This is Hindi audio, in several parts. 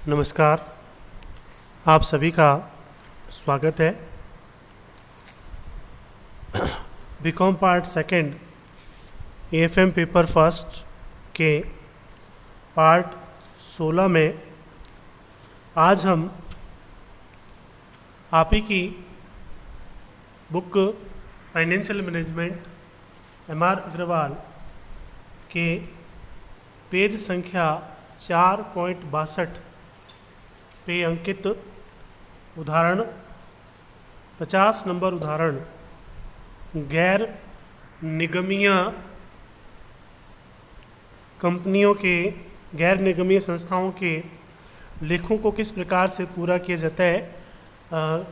नमस्कार। आप सभी का स्वागत है BCom part second AFM paper first के पार्ट 16 में आज हम आप ही की book financial management MR Agarwal के पेज संख्या 4.62 पे अंकित उदाहरण 50 नंबर उदाहरण गैर निगमीय कंपनियों के गैर निगमीय संस्थाओं के लेखों को किस प्रकार से पूरा किया जाता है,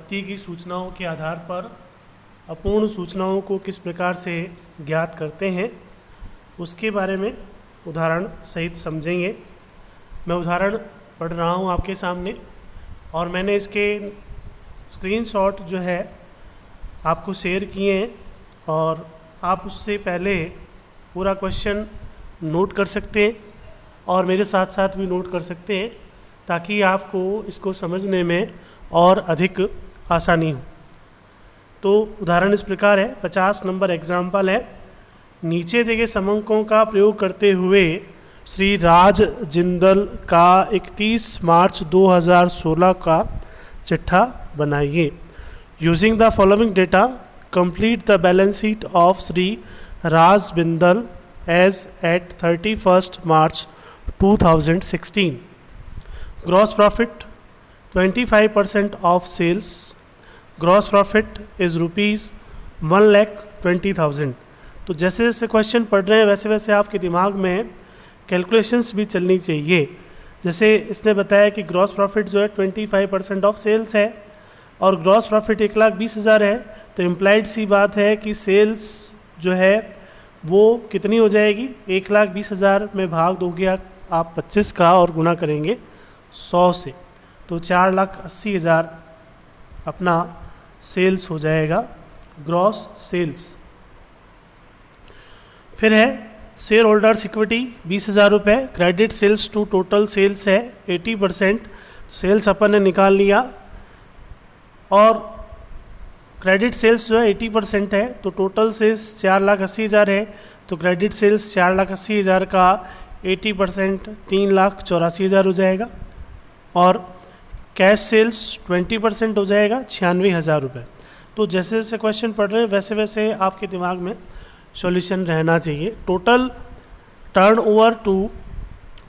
दी गई सूचनाओं के आधार पर अपूर्ण सूचनाओं को किस प्रकार से ज्ञात करते हैं, उसके बारे में उदाहरण सहित समझेंगे। मैं उदाहरण पढ़ रहा हूँ आपके सामने और मैंने इसके स्क्रीनशॉट जो है आपको शेयर किए हैं और आप उससे पहले पूरा क्वेश्चन नोट कर सकते हैं और मेरे साथ साथ भी नोट कर सकते हैं ताकि आपको इसको समझने में और अधिक आसानी हो। तो उदाहरण इस प्रकार है, 50 नंबर एग्जाम्पल है। नीचे दिए गए समंकों का प्रयोग करते हुए श्री राज जिंदल का 31 मार्च 2016 का चिट्ठा बनाइए। Using the following data complete the balance sheet of Shri Raj Bindal as at 31 March 2016। Gross profit 25% of sales. Gross profit is ₹1,20,000। तो जैसे जैसे क्वेश्चन पढ़ रहे हैं वैसे वैसे आपके दिमाग में कैलकुलेशंस भी चलनी चाहिए। जैसे इसने बताया कि ग्रॉस प्रॉफिट जो है 25% ऑफ सेल्स है और ग्रॉस प्रॉफिट 1,20,000 है, तो इम्प्लाइड सी बात है कि सेल्स जो है वो कितनी हो जाएगी, 1,20,000 में भाग दोगे आप 25 का और गुना करेंगे 100 से, तो 4,80,000 अपना सेल्स हो जाएगा, ग्रॉस सेल्स। फिर है शेयर होल्डर्स इक्विटी 20,000 रुपये। Credit sales to total sales है 80%, सेल्स अपन ने निकाल लिया और क्रेडिट सेल्स जो है 80% है, तो टोटल सेल्स 4,80,000 है, तो क्रेडिट सेल्स 4,80,000 का 80% 3,84,000 हो जाएगा और कैश सेल्स 20% हो जाएगा 96,000 रुपये। तो जैसे जैसे क्वेश्चन पढ़ रहे हैं वैसे वैसे आपके दिमाग में सॉल्यूशन रहना चाहिए। Total turnover to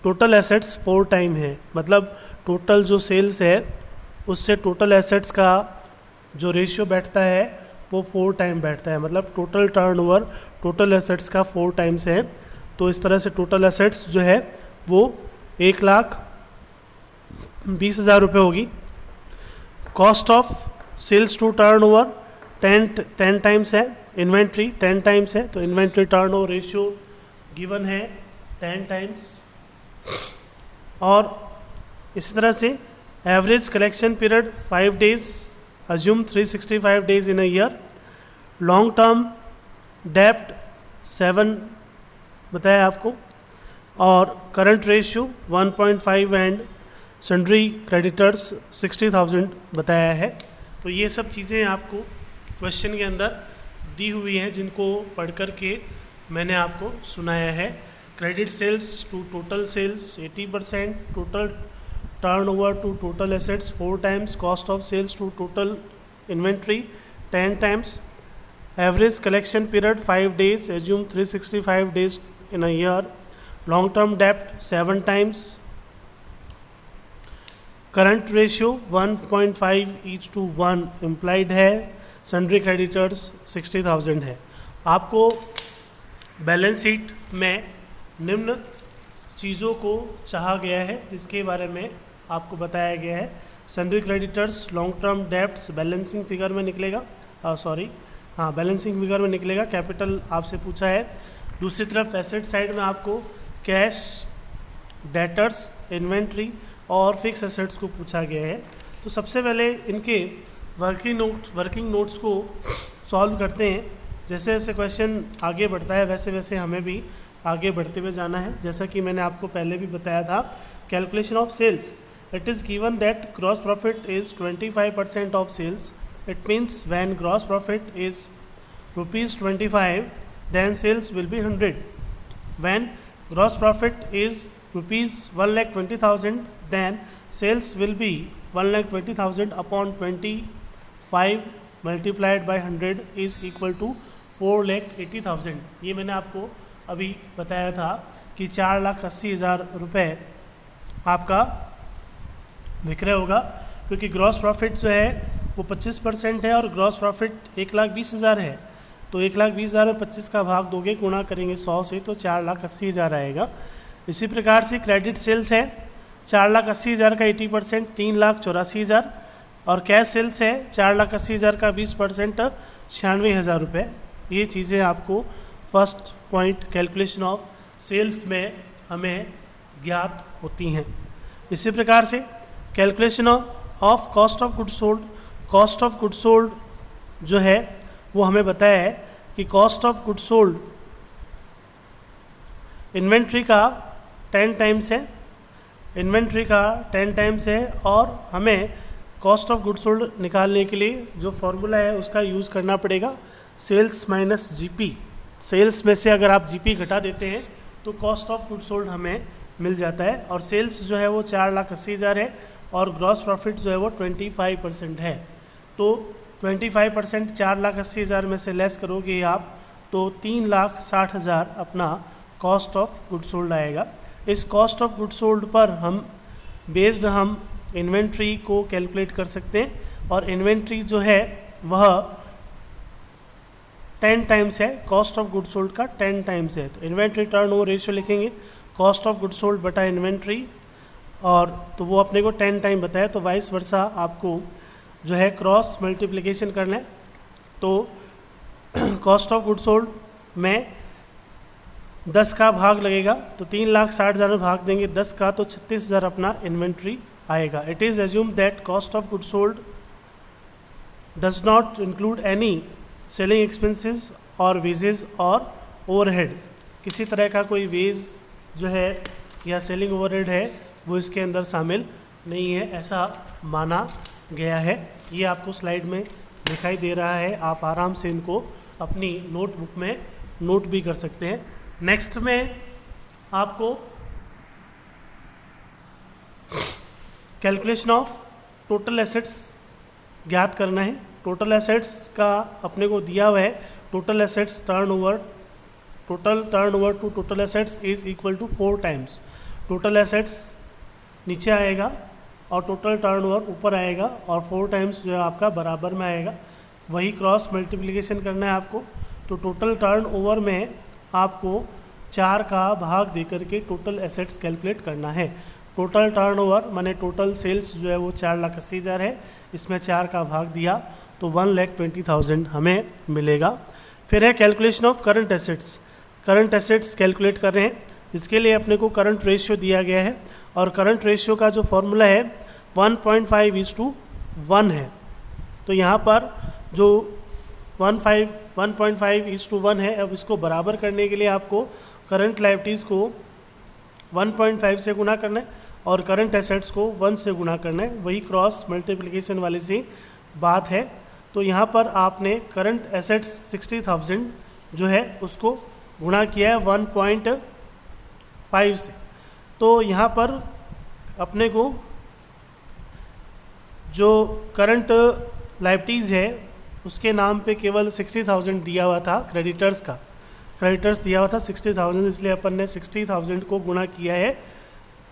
total assets 4 time है, मतलब टोटल जो सेल्स है उससे टोटल एसेट्स का जो रेशियो बैठता है वो 4 टाइम बैठता है, मतलब टोटल टर्नओवर टोटल एसेट्स का 4 टाइम्स है। तो इस तरह से टोटल एसेट्स जो है वो 1,20,000 रुपये होगी। Cost of sales to turnover 10 times है। इन्वेंट्री 10 टाइम्स है, तो इन्वेंट्री टर्नओवर रेशियो गिवन है 10 टाइम्स। और इसी तरह से average collection period 5 days, assume 365 days in a year. Long term डेप्ट 7 बताया आपको और current ratio 1.5 and sundry creditors 60,000 बताया है। तो ये सब चीज़ें आपको क्वेश्चन के अंदर दी हुई हैं जिनको पढ़ कर के मैंने आपको सुनाया है। Credit sales to total sales 80%, total turnover to total assets 4 times, cost of sales to total inventory 10 times, average collection period 5 days, assume 365 days in a year, long term डेप्ट 7 टाइम्स, करंट रेशियो 1.5:1 इम्प्लाइड है, सन्ड्री क्रेडिटर्स 60,000 है। आपको बैलेंस शीट में निम्न चीज़ों को चाहा गया है जिसके बारे में आपको बताया गया है। Sundry creditors long term debts balancing figure में निकलेगा, बैलेंसिंग फिगर में निकलेगा, कैपिटल आपसे पूछा है। दूसरी तरफ एसेट साइड में आपको कैश, डेटर्स, इन्वेंट्री और फिक्स एसेट्स को पूछा गया है। तो सबसे पहले इनके वर्किंग नोट्स को सॉल्व करते हैं। जैसे जैसे क्वेश्चन आगे बढ़ता है वैसे वैसे हमें भी आगे बढ़ते हुए जाना है। जैसा कि मैंने आपको पहले भी बताया था, calculation of sales it is given that gross profit is 25% of sales. It means when gross profit is rupees 25, then sales will be 100. When gross profit is rupees 1,20,000, then sales will be 1,20,000 upon 25 multiplied by 100 is equal to 4,80,000. ये मैंने आपको अभी बताया था कि 4,80,000 रुपये आपका विक्रय होगा, क्योंकि ग्रॉस प्रॉफिट जो है वो 25% है और ग्रॉस प्रॉफिट 1,20,000 है। तो 1,20,000 में 25 का भाग दोगे, गुणा करेंगे 100 से, तो 4,80,000 आएगा। इसी प्रकार से क्रेडिट सेल्स है 4,80,000 का 80% 3,84,000, और कैश सेल्स है 4,80,000 का 20% 96,000 रुपये। ये चीज़ें आपको first point calculation of sales में हमें ज्ञात होती हैं। इसी प्रकार से calculation of cost of goods sold, cost of goods sold जो है वो हमें बताया है कि cost of goods sold inventory का 10 टाइम्स है, इन्वेंट्री का 10 टाइम्स है, और हमें कॉस्ट ऑफ गुड्स सोल्ड निकालने के लिए जो फॉर्मूला है उसका यूज़ करना पड़ेगा, सेल्स माइनस जीपी। सेल्स में से अगर आप जीपी घटा देते हैं तो कॉस्ट ऑफ गुड्स सोल्ड हमें मिल जाता है, और सेल्स जो है वो 4,80,000 है और ग्रॉस प्रॉफिट जो है वो 25% है। तो 25% 4,80,000 में से लेस करोगे आप तो 3,60,000 अपना कॉस्ट ऑफ गुड्स सोल्ड आएगा। इस कॉस्ट ऑफ गुड्स सोल्ड पर हम इन्वेंट्री को कैलकुलेट कर सकते हैं, और इन्वेंट्री जो है वह 10 टाइम्स है, कॉस्ट ऑफ गुड्स सोल्ड का 10 टाइम्स है। तो इन्वेंट्री टर्नओवर रेशियो लिखेंगे, कॉस्ट ऑफ गुड्स सोल्ड बटा इन्वेंट्री, और तो वो अपने को 10 टाइम बताया, तो वाइस वर्सा आपको जो है क्रॉस मल्टीप्लिकेशन करना है। तो कॉस्ट ऑफ गुड्स सोल्ड में 10 का भाग लगेगा, तो 3,60,000 में भाग देंगे 10 का, तो 36,000 अपना इन्वेंट्री आएगा। It is assume that cost of goods sold does not include any selling expenses और वेजेस और ओवरहेड। किसी तरह का कोई वेज जो है या सेलिंग ओवरहेड है वो इसके अंदर शामिल नहीं है, ऐसा माना गया है। ये आपको स्लाइड में दिखाई दे रहा है, आप आराम से इनको अपनी नोटबुक में नोट भी कर सकते हैं। नेक्स्ट में आपको कैलकुलेशन ऑफ टोटल एसेट्स ज्ञात करना है। टोटल एसेट्स का अपने को दिया हुआ है, total assets turnover to total assets is equal to 4 times. Total assets नीचे आएगा और टोटल टर्नओवर ऊपर आएगा, और 4 टाइम्स जो है आपका बराबर में आएगा। वही क्रॉस मल्टीप्लिकेशन करना है आपको। तो टोटल टर्नओवर में आपको 4 का भाग दे करके टोटल एसेट्स कैलकुलेट करना है। टोटल टर्नओवर माने टोटल सेल्स जो है वो 4,80,000 है, इसमें 4 का भाग दिया तो 1,20,000 हमें मिलेगा। फिर है calculation of current assets. Current assets calculate कर रहे हैं, इसके लिए अपने को करंट रेशियो दिया गया है, और करंट रेशियो का जो फॉर्मूला है 1.5:1 है। तो यहाँ पर जो 1.5:1 है, अब इसको बराबर करने के लिए आपको करंट लायबिलिटीज़ को 1.5 से गुना करना है और करंट एसेट्स को 1 से गुना करना है। वही क्रॉस मल्टीप्लिकेशन वाली सी बात है। तो यहाँ पर आपने करंट एसेट्स 60,000 जो है उसको गुणा किया है 1.5 से। तो यहाँ पर अपने को जो करंट लायबिलिटीज़ है उसके नाम पे केवल 60,000 दिया हुआ था, क्रेडिटर्स दिया हुआ था 60,000, इसलिए अपन ने 60,000 को गुणा किया है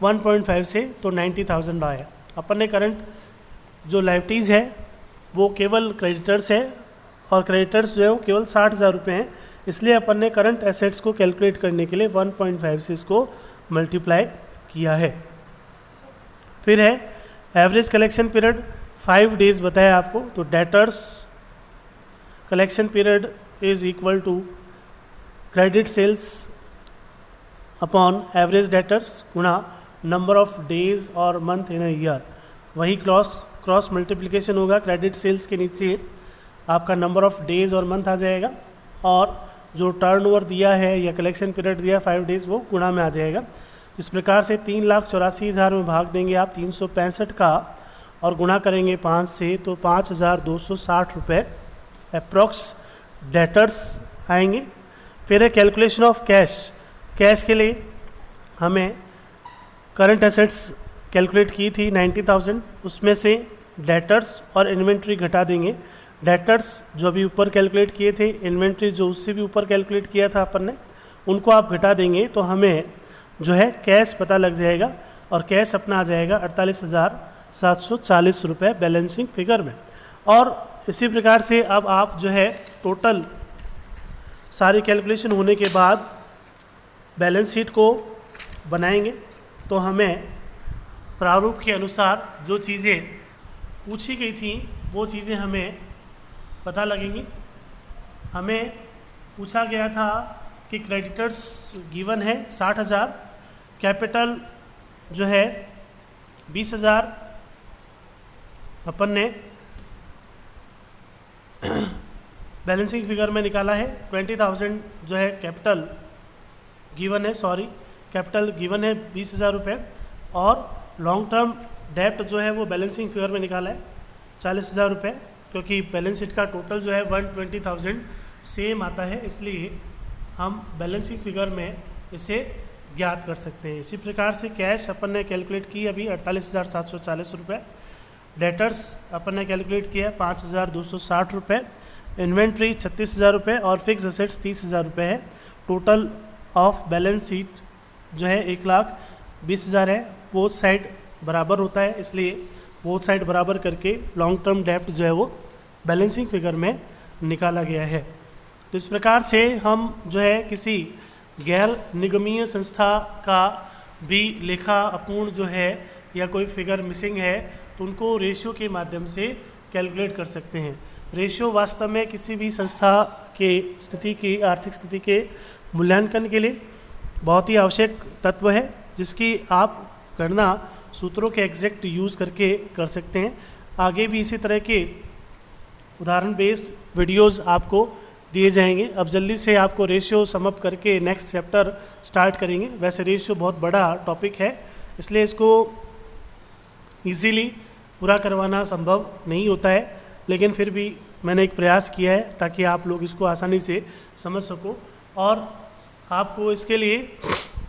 1.5 से, तो 90,000 आया। अपन ने करंट जो लायबिलिटीज़ है वो केवल क्रेडिटर्स है, और क्रेडिटर्स जो है वो केवल 60,000 रुपये हैं, इसलिए अपन ने करंट एसेट्स को कैलकुलेट करने के लिए 1.5 से इसको मल्टीप्लाई किया है। फिर है एवरेज कलेक्शन पीरियड 5 डेज बताया आपको। तो debtors collection period is equal to credit sales upon average debtors गुणा नंबर ऑफ डेज और मंथ इन अ ईयर। वही क्रॉस मल्टीप्लिकेशन होगा, क्रेडिट सेल्स के नीचे आपका नंबर ऑफ डेज और मंथ आ जाएगा, और जो टर्नओवर दिया है या कलेक्शन पीरियड दिया 5 डेज वो गुणा में आ जाएगा। इस प्रकार से 3,84,000 में भाग देंगे आप 365 का और गुणा करेंगे 5 से, तो 5,260 रुपये अप्रॉक्स डेटर्स आएंगे। फिर है कैलकुलेशन ऑफ कैश। कैश के लिए हमें करंट एसेट्स कैलकुलेट की थी 90,000, उसमें से डेटर्स और इन्वेंट्री घटा देंगे। डेटर्स जो अभी ऊपर कैलकुलेट किए थे, इन्वेंट्री जो उससे भी ऊपर कैलकुलेट किया था अपन ने, उनको आप घटा देंगे तो हमें जो है कैश पता लग जाएगा और कैश अपना आ जाएगा 48,740 रुपये बैलेंसिंग फिगर में। और इसी प्रकार से अब आप जो है टोटल सारी कैलकुलेशन होने के बाद बैलेंस शीट को बनाएंगे तो हमें प्रारूप के अनुसार जो चीज़ें पूछी गई थी वो चीज़ें हमें पता लगेंगी। हमें पूछा गया था कि क्रेडिटर्स गिवन है 60,000, कैपिटल जो है 20,000, अपन ने बैलेंसिंग फिगर में निकाला है। 20,000 जो है कैपिटल गिवन है, कैपिटल गिवन है 20,000 रुपये, और लॉन्ग टर्म डेप्ट जो है वो बैलेंसिंग फिगर में निकाला है 40,000 रुपये, क्योंकि बैलेंस शीट का टोटल जो है 120,000 सेम आता है, इसलिए हम बैलेंसिंग फिगर में इसे ज्ञात कर सकते हैं। इसी प्रकार से कैश अपन ने कैलकुलेट की अभी 48,740 रुपये, डेटर्स अपन ने कैलकुलेट किया 5,260 रुपये, इन्वेंट्री 36,000 रुपये और फिक्स असेट्स 30,000 रुपये है। टोटल ऑफ बैलेंस शीट जो है 1,20,000 है। बोथ साइड बराबर होता है, इसलिए बोथ साइड बराबर करके लॉन्ग टर्म डेप्ट जो है वो बैलेंसिंग फिगर में निकाला गया है। तो इस प्रकार से हम जो है किसी गैर निगमीय संस्था का भी लेखा अपूर्ण जो है या कोई फिगर मिसिंग है तो उनको रेशियो के माध्यम से कैलकुलेट कर सकते हैं। रेशियो वास्तव में किसी भी संस्था के स्थिति की आर्थिक स्थिति के मूल्यांकन के लिए बहुत ही आवश्यक तत्व है, जिसकी आप गणना सूत्रों के एग्जैक्ट यूज़ करके कर सकते हैं। आगे भी इसी तरह के उदाहरण बेस्ड वीडियोस आपको दिए जाएंगे। अब जल्दी से आपको रेशियो समअप करके नेक्स्ट चैप्टर स्टार्ट करेंगे। वैसे रेशियो बहुत बड़ा टॉपिक है, इसलिए इसको इजीली पूरा करवाना संभव नहीं होता है, लेकिन फिर भी मैंने एक प्रयास किया है ताकि आप लोग इसको आसानी से समझ सको। और आपको इसके लिए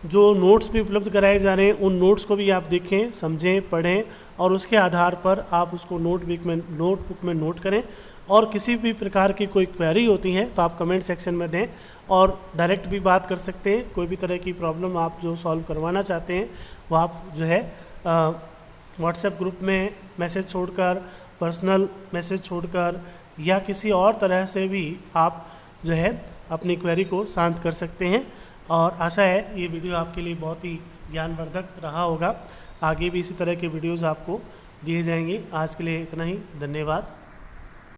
जो नोट्स भी उपलब्ध कराए जा रहे हैं उन नोट्स को भी आप देखें, समझें, पढ़ें और उसके आधार पर आप उसको नोटबुक में नोट करें। और किसी भी प्रकार की कोई क्वेरी होती है तो आप कमेंट सेक्शन में दें और डायरेक्ट भी बात कर सकते हैं। कोई भी तरह की प्रॉब्लम आप जो सॉल्व करवाना चाहते हैं वो आप जो है व्हाट्सएप ग्रुप में मैसेज छोड़कर, पर्सनल मैसेज छोड़कर या किसी और तरह से भी आप जो है अपनी क्वेरी को शांत कर सकते हैं। और आशा है ये वीडियो आपके लिए बहुत ही ज्ञानवर्धक रहा होगा। आगे भी इसी तरह के वीडियोज़ आपको दिए जाएंगे। आज के लिए इतना ही, धन्यवाद।